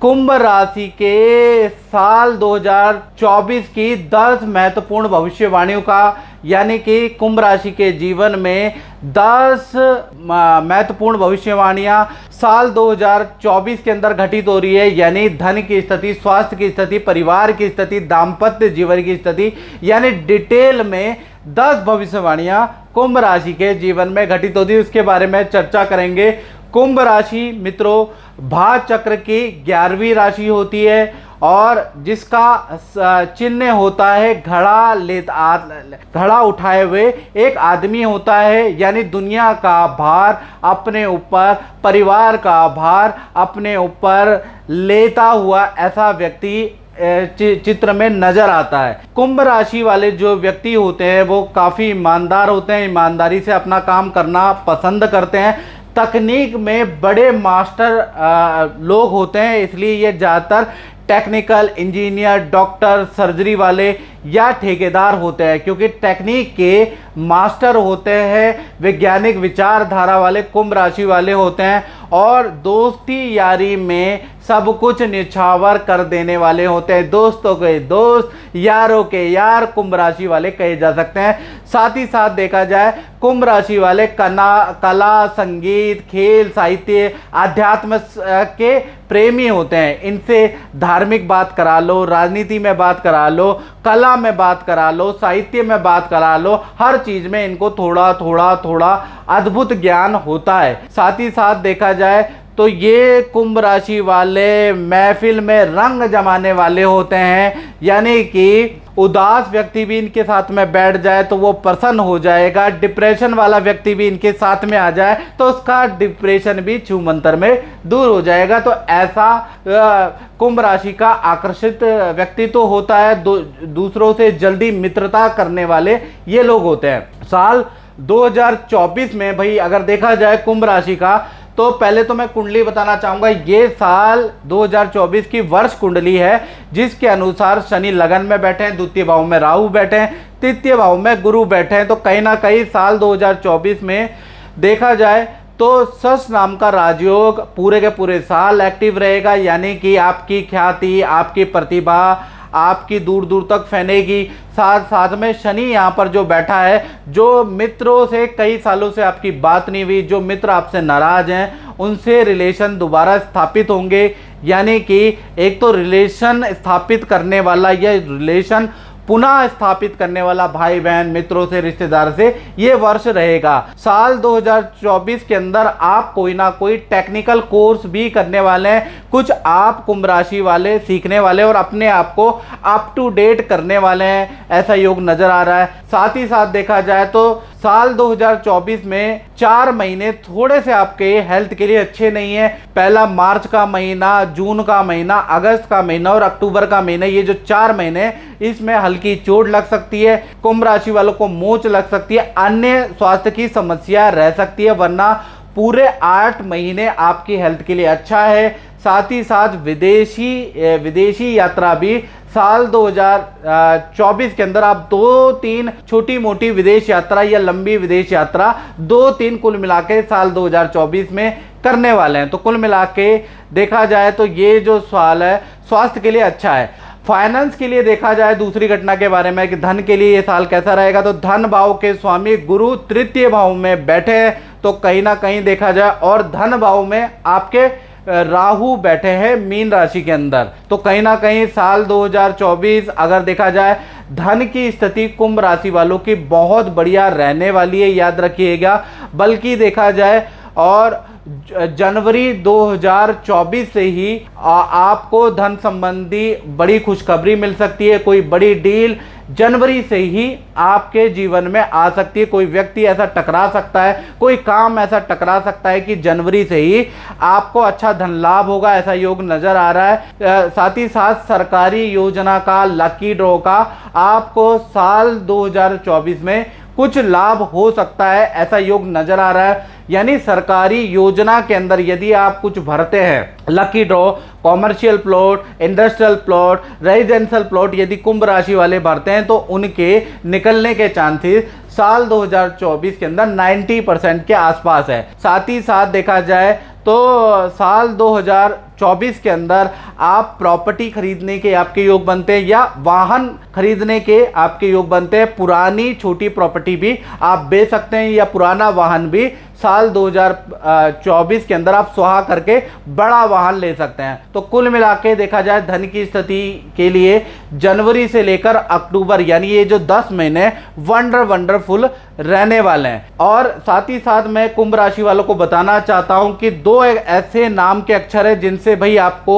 कुंभ राशि के साल 2024 की 10 महत्वपूर्ण भविष्यवाणियों का, यानी कि कुंभ राशि के जीवन में 10 महत्वपूर्ण भविष्यवाणियां साल 2024 के अंदर घटित हो रही है। यानी धन की स्थिति, स्वास्थ्य की स्थिति, परिवार की स्थिति, दाम्पत्य जीवन की स्थिति, यानी डिटेल में 10 भविष्यवाणियां कुंभ राशि के जीवन में घटित होती है, उसके बारे में चर्चा करेंगे। कुंभ राशि मित्रों भाग चक्र की 11वीं राशि होती है और जिसका चिन्ह होता है घड़ा उठाए हुए एक आदमी होता है। यानी दुनिया का भार अपने ऊपर, परिवार का भार अपने ऊपर लेता हुआ ऐसा व्यक्ति चित्र में नजर आता है। कुंभ राशि वाले जो व्यक्ति होते हैं वो काफ़ी ईमानदार होते हैं, ईमानदारी से अपना काम करना पसंद करते हैं। तकनीक में बड़े मास्टर लोग होते हैं, इसलिए ये ज़्यादातर टेक्निकल इंजीनियर, डॉक्टर, सर्जरी वाले या ठेकेदार होते हैं, क्योंकि टेक्निक के मास्टर होते हैं, वैज्ञानिक विचारधारा वाले कुंभ राशि वाले होते हैं और दोस्ती यारी में सब कुछ निछावर कर देने वाले होते हैं। दोस्तों के दोस्त, यारों के यार कुंभ राशि वाले कहे जा सकते हैं। साथ ही साथ देखा जाए कुंभ राशि वाले कला, संगीत, खेल, साहित्य, अध्यात्म के प्रेमी होते हैं। इनसे धार्मिक बात करा लो, राजनीति में बात करा लो, कला में बात करा लो, साहित्य में बात करा लो, हर चीज में इनको थोड़ा थोड़ा अद्भुत ज्ञान होता है। साथ ही साथ देखा जाए तो ये कुंभ राशि वाले महफिल में रंग जमाने वाले होते हैं। यानी कि उदास व्यक्ति भी इनके साथ में बैठ जाए तो वो प्रसन्न हो जाएगा। डिप्रेशन वाला व्यक्ति भी इनके साथ में आ जाए तो उसका डिप्रेशन भी छूमंतर में दूर हो जाएगा। तो ऐसा कुंभ राशि का आकर्षित व्यक्ति तो होता है। दूसरों से जल्दी मित्रता करने वाले ये लोग होते हैं। साल 2024 में भाई अगर देखा जाए कुंभ राशि का, तो पहले तो मैं कुंडली बताना चाहूँगा। ये साल 2024 की वर्ष कुंडली है, जिसके अनुसार शनि लगन में बैठे हैं, द्वितीय भाव में राहु बैठे हैं, तृतीय भाव में गुरु बैठे हैं। तो कहीं ना कहीं साल 2024 में देखा जाए तो सस नाम का राजयोग पूरे के पूरे साल एक्टिव रहेगा। यानी कि आपकी ख्याति, आपकी प्रतिभा आपकी दूर दूर तक फैलेगी। साथ साथ में शनि यहाँ पर जो बैठा है, जो मित्रों से कई सालों से आपकी बात नहीं हुई, जो मित्र आपसे नाराज हैं, उनसे रिलेशन दोबारा स्थापित होंगे। यानी कि एक तो रिलेशन स्थापित करने वाला या रिलेशन पुनः स्थापित करने वाला भाई बहन, मित्रों से, रिश्तेदार से ये वर्ष रहेगा। साल 2024 के अंदर आप कोई ना कोई टेक्निकल कोर्स भी करने वाले हैं। कुछ आप कुंभ राशि वाले सीखने वाले और अपने आप को अप टू डेट करने वाले हैं, ऐसा योग नजर आ रहा है। साथ ही साथ देखा जाए तो साल 2024 में 4 महीने थोड़े से आपके हेल्थ के लिए अच्छे नहीं है। पहला मार्च का महीना, जून का महीना, अगस्त का महीना और अक्टूबर का महीना, ये जो 4 महीने, इसमें हल्की चोट लग सकती है। कुंभ राशि वालों को मोच लग सकती है, अन्य स्वास्थ्य की समस्या रह सकती है, वरना पूरे 8 महीने आपकी हेल्थ के लिए अच्छा है। साथ ही साथ विदेशी यात्रा भी साल 2024 के अंदर आप 2-3 छोटी मोटी विदेश यात्रा या लंबी विदेश यात्रा 2-3 कुल मिला के साल 2024 में करने वाले हैं। तो कुल मिला के देखा जाए तो ये जो साल है स्वास्थ्य के लिए अच्छा है। फाइनेंस के लिए देखा जाए दूसरी घटना के बारे में कि धन के लिए ये साल कैसा रहेगा, तो धन भाव के स्वामी गुरु तृतीय भाव में बैठे हैं, तो कहीं ना कहीं देखा जाए, और धन भाव में आपके राहु बैठे हैं मीन राशि के अंदर। तो कहीं ना कहीं साल 2024 अगर देखा जाए धन की स्थिति कुंभ राशि वालों की बहुत बढ़िया रहने वाली है, याद रखिएगा। बल्कि देखा जाए और जनवरी 2024 से ही आपको धन संबंधी बड़ी खुशखबरी मिल सकती है। कोई बड़ी डील जनवरी से ही आपके जीवन में आ सकती है। कोई व्यक्ति ऐसा टकरा सकता है, कोई काम ऐसा टकरा सकता है कि जनवरी से ही आपको अच्छा धन लाभ होगा, ऐसा योग नजर आ रहा है। साथ ही साथ सरकारी योजना का, लकी ड्रॉ का आपको साल 2024 में कुछ लाभ हो सकता है, ऐसा योग नजर आ रहा है। यानी सरकारी योजना के अंदर यदि आप कुछ भरते हैं, lucky draw, commercial plot, industrial plot, residential plot यदि कुंभ राशि वाले भरते हैं तो उनके निकलने के चांसेस साल 2024 के अंदर 90% के आसपास है। साथ ही साथ देखा जाए तो साल 2024 2024 के अंदर आप प्रॉपर्टी खरीदने के आपके योग बनते हैं या वाहन खरीदने के आपके योग बनते हैं। पुरानी छोटी प्रॉपर्टी भी आप बेच सकते हैं या पुराना वाहन भी साल 2024 के अंदर आप सुहा करके बड़ा वाहन ले सकते हैं। तो कुल मिला के देखा जाए धन की स्थिति के लिए जनवरी से लेकर अक्टूबर यानी ये जो 10 महीने वंडरफुल रहने वाले हैं। और साथ ही साथ मैं कुंभ राशि वालों को बताना चाहता हूं कि दो ऐसे नाम के अक्षर है जिनसे भाई आपको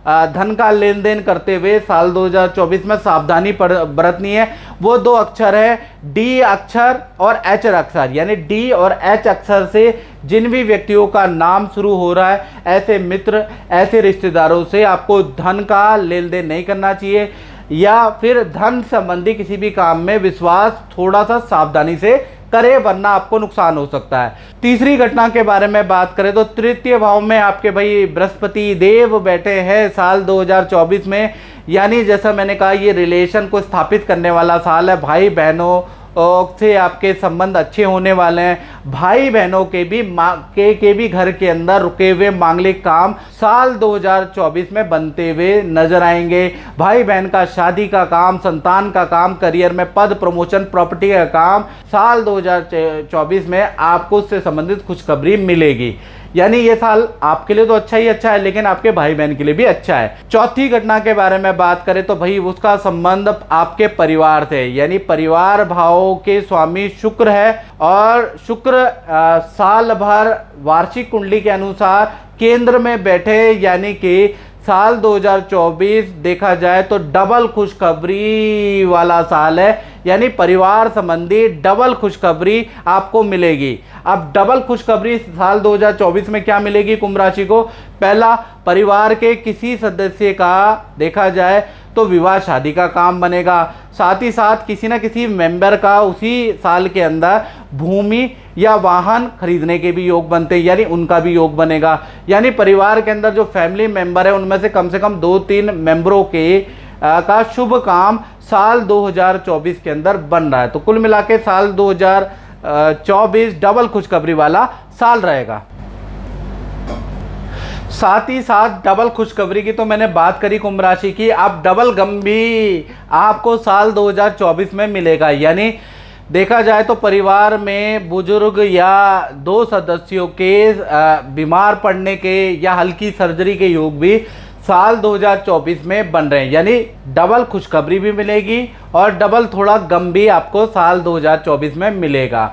धन का लेन देन करते हुए साल 2024 में सावधानी बरतनी है। वो दो अक्षर है डी अक्षर और एच अक्षर, यानी डी और एच अक्षर से जिन भी व्यक्तियों का नाम शुरू हो रहा है, ऐसे मित्र ऐसे रिश्तेदारों से आपको धन का लेन देन नहीं करना चाहिए या फिर धन संबंधी किसी भी काम में विश्वास थोड़ा सा सावधानी से करे वरना आपको नुकसान हो सकता है। तीसरी घटना के बारे में बात करें तो तृतीय भाव में आपके भाई बृहस्पति देव बैठे हैं साल 2024 में, यानी जैसा मैंने कहा ये रिलेशन को स्थापित करने वाला साल है। भाई बहनों से आपके संबंध अच्छे होने वाले हैं। भाई बहनों के भी घर के अंदर रुके हुए मांगलिक काम साल 2024 में बनते हुए नजर आएंगे। भाई बहन का शादी का काम, संतान का काम, करियर में पद प्रमोशन, प्रॉपर्टी का काम साल 2024 में आपको उससे संबंधित खुशखबरी मिलेगी। यानी ये साल आपके लिए तो अच्छा ही अच्छा है लेकिन आपके भाई बहन के लिए भी अच्छा है। चौथी घटना के बारे में बात करें तो भाई उसका संबंध आपके परिवार से, यानी परिवार भाव के स्वामी शुक्र है और शुक्र साल भर वार्षिक कुंडली के अनुसार केंद्र में बैठे, यानी कि साल 2024 देखा जाए तो डबल खुशखबरी वाला साल है, यानी परिवार संबंधी डबल खुशखबरी आपको मिलेगी। अब डबल खुशखबरी साल 2024 में क्या मिलेगी कुंभ राशि को? पहला, परिवार के किसी सदस्य का देखा जाए तो विवाह शादी का काम बनेगा। साथ ही साथ किसी ना किसी मेंबर का उसी साल के अंदर भूमि या वाहन खरीदने के भी योग बनते हैं, यानी उनका भी योग बनेगा। यानी परिवार के अंदर जो फैमिली मेंबर है उनमें से कम 2-3 मेंबरों के का शुभ काम साल 2024 के अंदर बन रहा है। तो कुल मिला के साल 2024 डबल खुशखबरी वाला साल रहेगा। साथ ही साथ डबल खुशखबरी की तो मैंने बात करी कुंभ राशि की, अब डबल गम भी आपको साल 2024 में मिलेगा। यानी देखा जाए तो परिवार में बुजुर्ग या 2 सदस्यों के बीमार पड़ने के या हल्की सर्जरी के योग भी साल 2024 में बन रहे हैं, यानी डबल खुशखबरी भी मिलेगी और डबल थोड़ा गम भी आपको साल 2024 में मिलेगा।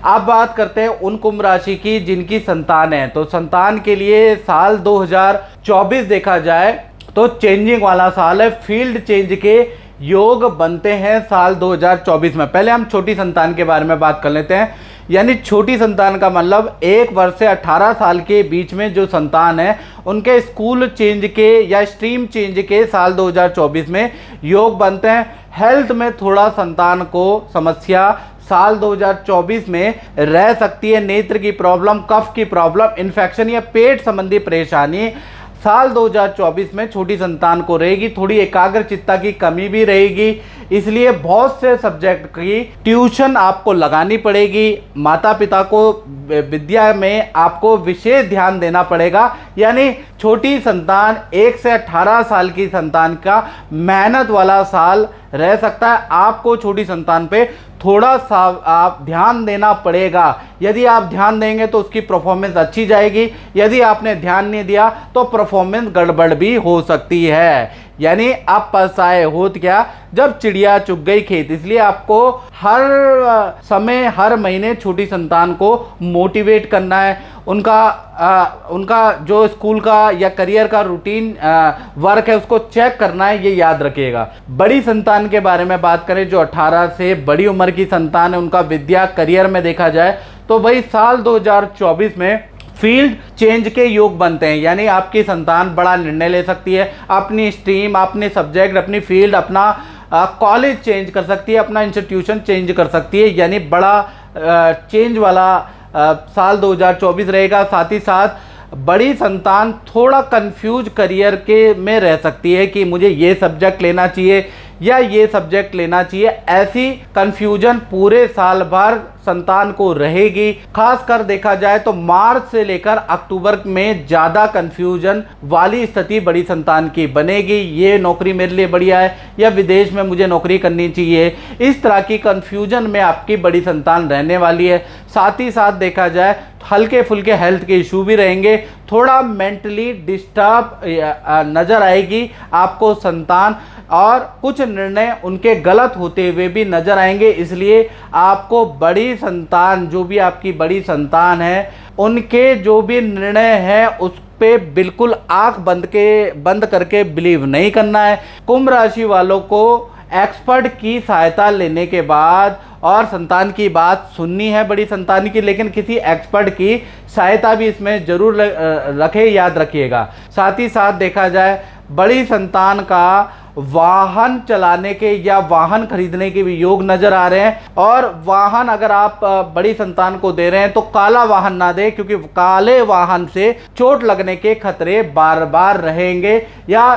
अब बात करते हैं उन कुंभ राशि की जिनकी संतान है। तो संतान के लिए साल 2024 देखा जाए तो चेंजिंग वाला साल है, फील्ड चेंज के योग बनते हैं साल 2024 में। पहले हम छोटी संतान के बारे में बात कर लेते हैं। यानी छोटी संतान का मतलब 1 वर्ष से 18 साल के बीच में जो संतान है उनके स्कूल चेंज के या स्ट्रीम चेंज के साल 2024 में योग बनते हैं। हेल्थ में थोड़ा संतान को समस्या साल 2024 में रह सकती है। नेत्र की प्रॉब्लम, कफ की प्रॉब्लम, इन्फेक्शन या पेट संबंधी परेशानी साल 2024 में छोटी संतान को रहेगी। थोड़ी एकाग्रचित्ता की कमी भी रहेगी, इसलिए बहुत से सब्जेक्ट की ट्यूशन आपको लगानी पड़ेगी। माता पिता को विद्या में आपको विशेष ध्यान देना पड़ेगा। यानी छोटी संतान 1 से 18 साल की संतान का मेहनत वाला साल रह सकता है। आपको छोटी संतान पे थोड़ा सा आप ध्यान देना पड़ेगा। यदि आप ध्यान देंगे तो उसकी परफॉर्मेंस अच्छी जाएगी, यदि आपने ध्यान नहीं दिया तो परफॉर्मेंस गड़बड़ भी हो सकती है। यानी आप पछताए होत क्या जब चिड़िया चुग गई खेत। इसलिए आपको हर समय हर महीने छोटी संतान को मोटिवेट करना है। उनका जो स्कूल का या करियर का रूटीन वर्क है उसको चेक करना है, ये याद रखिएगा। बड़ी संतान के बारे में बात करें जो 18 से बड़ी उम्र की संतान है, उनका विद्या करियर में देखा जाए तो भाई साल 2024 में फील्ड चेंज के योग बनते हैं। यानी आपकी संतान बड़ा निर्णय ले सकती है, अपनी स्ट्रीम, अपने सब्जेक्ट, अपनी फील्ड, अपना कॉलेज चेंज कर सकती है, अपना इंस्टीट्यूशन चेंज कर सकती है। यानी बड़ा चेंज वाला साल 2024 रहेगा। साथ ही साथ बड़ी संतान थोड़ा कंफ्यूज करियर के में रह सकती है कि मुझे ये सब्जेक्ट लेना चाहिए या ये सब्जेक्ट लेना चाहिए, ऐसी कंफ्यूजन पूरे साल भर संतान को रहेगी। खासकर देखा जाए तो मार्च से लेकर अक्टूबर में ज्यादा कंफ्यूजन वाली स्थिति बड़ी संतान की बनेगी। ये नौकरी मेरे लिए बढ़िया है या विदेश में मुझे नौकरी करनी चाहिए, इस तरह की कंफ्यूजन में आपकी बड़ी संतान रहने वाली है। साथ ही साथ देखा जाए हल्के फुल्के हेल्थ के इशू भी रहेंगे, थोड़ा मेंटली डिस्टर्ब नजर आएगी आपको संतान, और कुछ निर्णय उनके गलत होते हुए भी नजर आएंगे। इसलिए आपको बड़ी संतान, जो भी आपकी बड़ी संतान है, उनके जो भी निर्णय है उस पे बिल्कुल आंख बंद करके बिलीव नहीं करना है। कुंभ राशि वालों को एक्सपर्ट की सहायता लेने के बाद और संतान की बात सुननी है बड़ी संतान की, लेकिन किसी एक्सपर्ट की सहायता भी इसमें जरूर रखें, याद रखिएगा। साथ ही साथ देखा जाए बड़ी संतान का वाहन चलाने के या वाहन खरीदने के भी योग नजर आ रहे हैं। और वाहन अगर आप बड़ी संतान को दे रहे हैं तो काला वाहन ना दे, क्योंकि काले वाहन से चोट लगने के खतरे बार बार रहेंगे या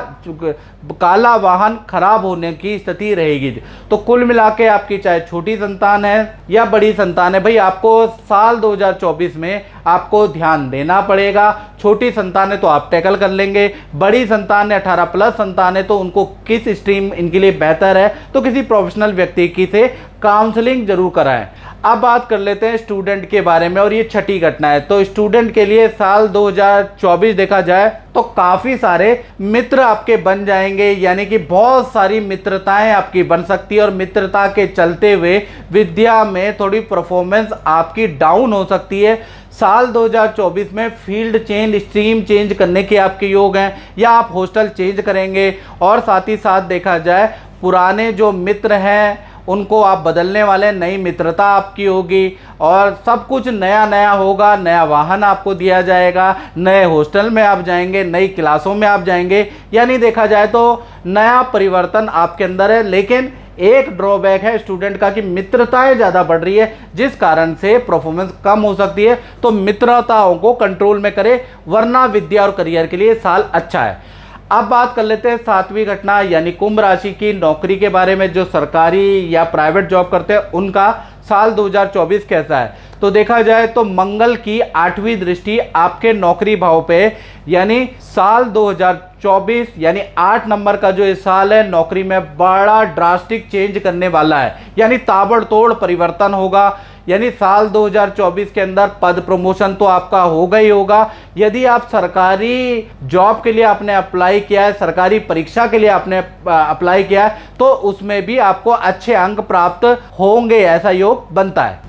काला वाहन खराब होने की स्थिति रहेगी। तो कुल मिला के आपकी चाहे छोटी संतान है या बड़ी संतान है, भाई आपको साल 2024 में आपको ध्यान देना पड़ेगा। छोटी संतान है तो आप टैकल कर लेंगे, बड़ी संतान है 18 प्लस संतान है तो उनको किस स्ट्रीम इनके लिए बेहतर है तो किसी प्रोफेशनल व्यक्ति की से काउंसलिंग जरूर कराएं। अब बात कर लेते हैं स्टूडेंट के बारे में, और ये छठी घटना है। तो स्टूडेंट के लिए साल 2024 देखा जाए तो काफी सारे मित्र आपके बन जाएंगे, यानी कि बहुत सारी मित्रताएं आपकी बन सकती है, और मित्रता के चलते हुए विद्या में थोड़ी परफॉर्मेंस आपकी डाउन हो सकती है। साल 2024 में फील्ड चेंज, स्ट्रीम चेंज करने के आपके योग हैं, या आप हॉस्टल चेंज करेंगे। और साथ ही साथ देखा जाए पुराने जो मित्र हैं उनको आप बदलने वाले, नई मित्रता आपकी होगी और सब कुछ नया नया होगा। नया वाहन आपको दिया जाएगा, नए हॉस्टल में आप जाएंगे, नई क्लासों में आप जाएंगे, यानी देखा जाए तो नया परिवर्तन आपके अंदर है। लेकिन एक ड्रॉबैक है स्टूडेंट का कि मित्रताएं ज़्यादा बढ़ रही है, जिस कारण से परफॉर्मेंस कम हो सकती है। तो मित्रताओं को कंट्रोल में करें, वरना विद्या और करियर के लिए साल अच्छा है। अब बात कर लेते हैं सातवीं घटना यानी कुंभ राशि की नौकरी के बारे में। जो सरकारी या प्राइवेट जॉब करते हैं उनका साल 2024 कैसा है। तो देखा जाए तो मंगल की 8वीं दृष्टि आपके नौकरी भाव पे, यानी साल 2024 यानी 8 नंबर का जो इस साल है नौकरी में बड़ा ड्रास्टिक चेंज करने वाला है, यानी ताबड़तोड़ परिवर्तन होगा। यानी साल 2024 के अंदर पद प्रमोशन तो आपका होगा ही होगा। यदि आप सरकारी जॉब के लिए आपने अप्लाई किया है, सरकारी परीक्षा के लिए आपने अप्लाई किया है, तो उसमें भी आपको अच्छे अंक प्राप्त होंगे, ऐसा योग बनता है।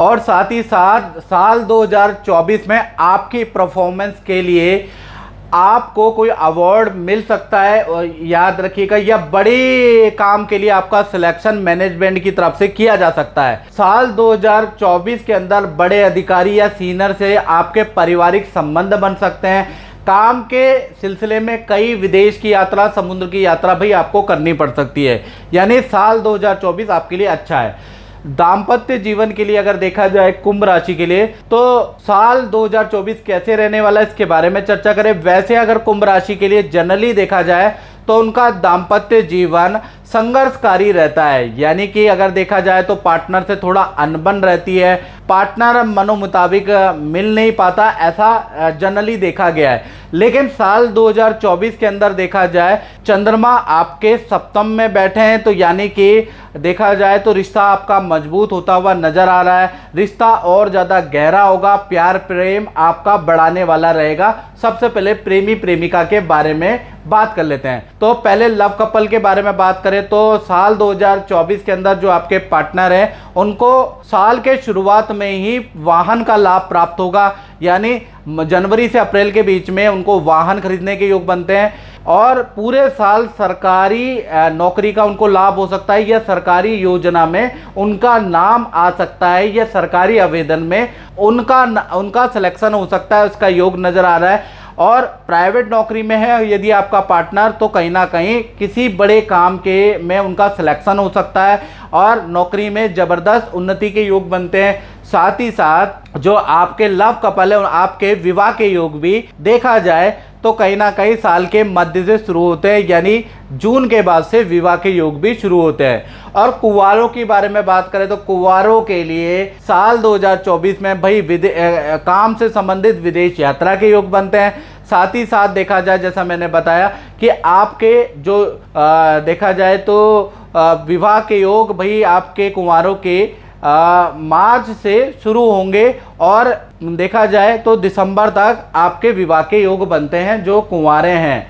और साथ ही साथ साल 2024 में आपकी परफॉर्मेंस के लिए आपको कोई अवार्ड मिल सकता है, और याद रखिएगा यह बड़े काम के लिए आपका सिलेक्शन मैनेजमेंट की तरफ से किया जा सकता है। साल 2024 के अंदर बड़े अधिकारी या सीनियर से आपके पारिवारिक संबंध बन सकते हैं। काम के सिलसिले में कई विदेश की यात्रा, समुद्र की यात्रा भी आपको करनी पड़ सकती है, यानी साल 2024 आपके लिए अच्छा है। दाम्पत्य जीवन के लिए अगर देखा जाए कुंभ राशि के लिए, तो साल 2024 कैसे रहने वाला है इसके बारे में चर्चा करें। वैसे अगर कुंभ राशि के लिए जनरली देखा जाए तो उनका दाम्पत्य जीवन संघर्षकारी रहता है, यानी कि अगर देखा जाए तो पार्टनर से थोड़ा अनबन रहती है, पार्टनर मनोमुताबिक मिल नहीं पाता, ऐसा जनरली देखा गया है। लेकिन साल 2024 के अंदर देखा जाए चंद्रमा आपके सप्तम में बैठे हैं, तो यानी कि देखा जाए तो रिश्ता आपका मजबूत होता हुआ नजर आ रहा है। रिश्ता और ज़्यादा गहरा होगा, प्यार प्रेम आपका बढ़ाने वाला रहेगा। सबसे पहले प्रेमी प्रेमिका के बारे में बात कर लेते हैं। तो पहले लव कपल के बारे में बात करें तो साल 2024 के अंदर जो आपके पार्टनर हैं उनको साल के शुरुआत में ही वाहन का लाभ प्राप्त होगा, यानी जनवरी से अप्रैल के बीच में उनको वाहन खरीदने के योग बनते हैं। और पूरे साल सरकारी नौकरी का उनको लाभ हो सकता है, या सरकारी योजना में उनका नाम आ सकता है, या सरकारी आवेदन में उनका सिलेक्शन हो सकता है, उसका योग नजर आ रहा है। और प्राइवेट नौकरी में है यदि आपका पार्टनर, तो कहीं ना कहीं किसी बड़े काम के में उनका सिलेक्शन हो सकता है और नौकरी में ज़बरदस्त उन्नति के योग बनते हैं। साथ ही साथ जो आपके लव कपल है आपके विवाह के योग भी देखा जाए तो कहीं ना कहीं साल के मध्य से शुरू होते हैं, यानी जून के बाद से विवाह के योग भी शुरू होते हैं। और कुंवारों की बारे में बात करें तो कुंवारों के लिए साल 2024 में भाई काम से संबंधित विदेश यात्रा के योग बनते हैं। साथ ही साथ देखा जाए, जैसा मैंने बताया कि आपके जो देखा जाए तो विवाह के योग भाई आपके कुंवारों के मार्च से शुरू होंगे और देखा जाए तो दिसंबर तक आपके विवाह के योग बनते हैं जो कुंवारे हैं।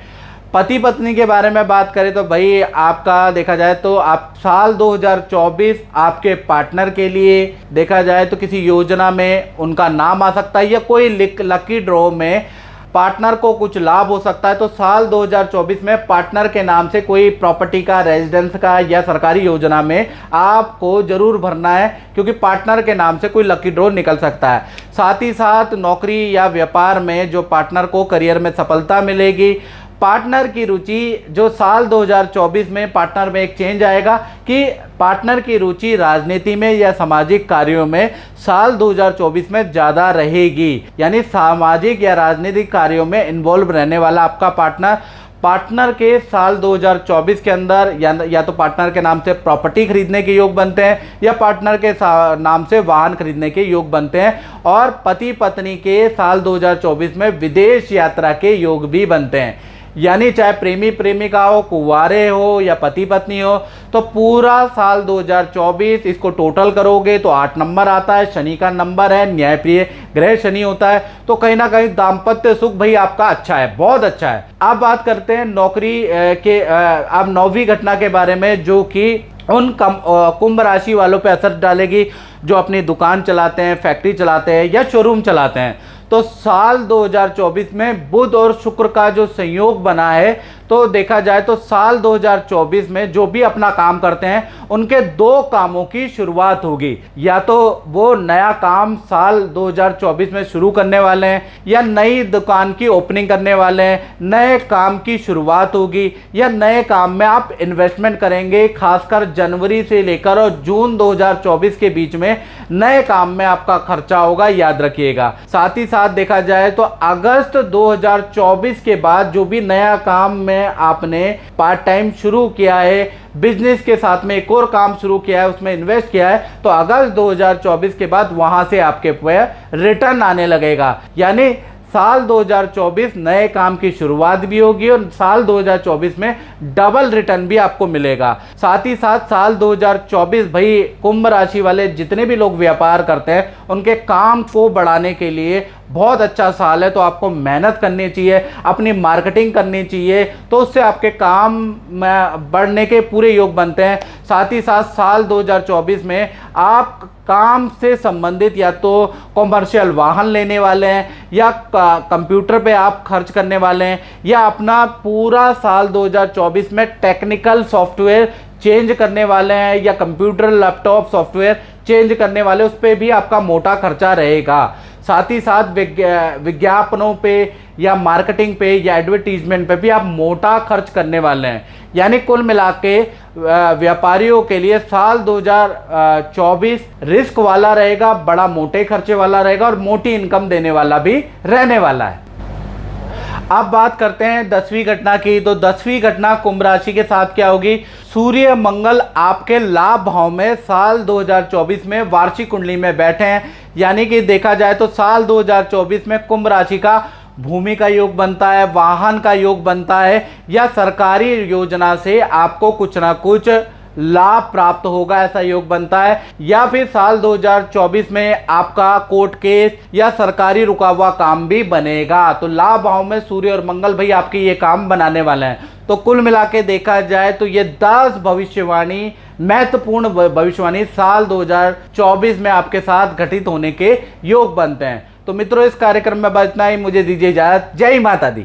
पति पत्नी के बारे में बात करें तो भाई आपका देखा जाए तो आप साल 2024 आपके पार्टनर के लिए देखा जाए तो किसी योजना में उनका नाम आ सकता है या कोई लकी ड्रॉ में पार्टनर को कुछ लाभ हो सकता है। तो साल 2024 में पार्टनर के नाम से कोई प्रॉपर्टी का, रेजिडेंस का या सरकारी योजना में आपको जरूर भरना है, क्योंकि पार्टनर के नाम से कोई लकी ड्रॉ निकल सकता है। साथ ही साथ नौकरी या व्यापार में जो पार्टनर को करियर में सफलता मिलेगी। पार्टनर की रुचि जो साल 2024 में पार्टनर में एक चेंज आएगा कि पार्टनर की रुचि राजनीति में या सामाजिक कार्यों में साल 2024 में ज़्यादा रहेगी, यानी सामाजिक या राजनीतिक कार्यों में इन्वॉल्व रहने वाला आपका पार्टनर के साल 2024 के अंदर या तो पार्टनर के नाम से प्रॉपर्टी खरीदने के योग बनते हैं या पार्टनर के नाम से वाहन खरीदने के योग बनते हैं। और पति पत्नी के साल 2024 में विदेश यात्रा के योग भी बनते हैं, यानी चाहे प्रेमी प्रेमिका हो, कुंवारे हो या पति पत्नी हो, तो पूरा साल 2024 इसको टोटल करोगे तो 8 नंबर आता है। शनि का नंबर है, न्यायप्रिय ग्रह शनि होता है, तो कहीं ना कहीं दाम्पत्य सुख भाई आपका अच्छा है, बहुत अच्छा है। अब बात करते हैं नौकरी के अब 9वीं घटना के बारे में, जो कि उन कुंभ राशि वालों पे असर डालेगी जो अपनी दुकान चलाते हैं, फैक्ट्री चलाते हैं या शोरूम चलाते हैं। तो साल 2024 में बुध और शुक्र का जो संयोग बना है, तो देखा जाए तो साल 2024 में जो भी अपना काम करते हैं उनके 2 कामों की शुरुआत होगी। या तो वो नया काम साल 2024 में शुरू करने वाले हैं, या नई दुकान की ओपनिंग करने वाले हैं, नए काम की शुरुआत होगी, या नए काम में आप इन्वेस्टमेंट करेंगे। खासकर जनवरी से लेकर और जून 2024 के बीच में नए काम में आपका खर्चा होगा, याद रखिएगा। साथ ही साथ देखा जाए तो अगस्त 2024 के बाद जो भी नया काम में आपने पार्ट टाइम शुरू किया है, बिजनेस के साथ में एक और काम शुरू किया है, उसमें इन्वेस्ट किया है, तो अगस्त 2024 के बाद वहां से आपके रिटर्न आने लगेगा। यानी साल 2024 नए काम की शुरुआत भी होगी और साल 2024 में डबल रिटर्न भी आपको मिलेगा। साथ ही साथ साल 2024 भाई कुंभ राशि वाले जितने भी लोग व्यापार करते हैं उनके काम को बढ़ाने के लिए बहुत अच्छा साल है। तो आपको मेहनत करनी चाहिए, अपनी मार्केटिंग करनी चाहिए, तो उससे आपके काम में बढ़ने के पूरे योग बनते हैं। साथ ही साथ साल 2024 में आप काम से संबंधित या तो कॉमर्शियल वाहन लेने वाले हैं, या कंप्यूटर पे आप खर्च करने वाले हैं, या अपना पूरा साल 2024 में टेक्निकल सॉफ्टवेयर चेंज करने वाले हैं, या कंप्यूटर लैपटॉप सॉफ्टवेयर चेंज करने वाले, उस पर भी आपका मोटा खर्चा रहेगा। साथ ही साथ विज्ञापनों पे या मार्केटिंग पे या एडवर्टीजमेंट पे भी आप मोटा खर्च करने वाले हैं। यानी कुल मिला के व्यापारियों के लिए साल 2024 रिस्क वाला रहेगा, बड़ा मोटे खर्चे वाला रहेगा और मोटी इनकम देने वाला भी रहने वाला है। अब बात करते हैं 10वीं घटना की। तो 10वीं घटना कुंभ राशि के साथ क्या होगी? सूर्य मंगल आपके लाभ भाव में साल 2024 में वार्षिक कुंडली में बैठे हैं। यानी कि देखा जाए तो साल 2024 में कुंभ राशि का भूमि का योग बनता है, वाहन का योग बनता है, या सरकारी योजना से आपको कुछ ना कुछ लाभ प्राप्त होगा, ऐसा योग बनता है। या फिर साल 2024 में आपका कोर्ट केस या सरकारी रुका हुआ काम भी बनेगा। तो लाभ भाव में सूर्य और मंगल भाई आपके ये काम बनाने वाले हैं। तो कुल मिला के देखा जाए तो ये 10 भविष्यवाणी, महत्वपूर्ण भविष्यवाणी साल 2024 में आपके साथ घटित होने के योग बनते हैं। तो मित्रों, इस कार्यक्रम में बस इतना ही। मुझे दीजिए इजाजत। जय माता दी।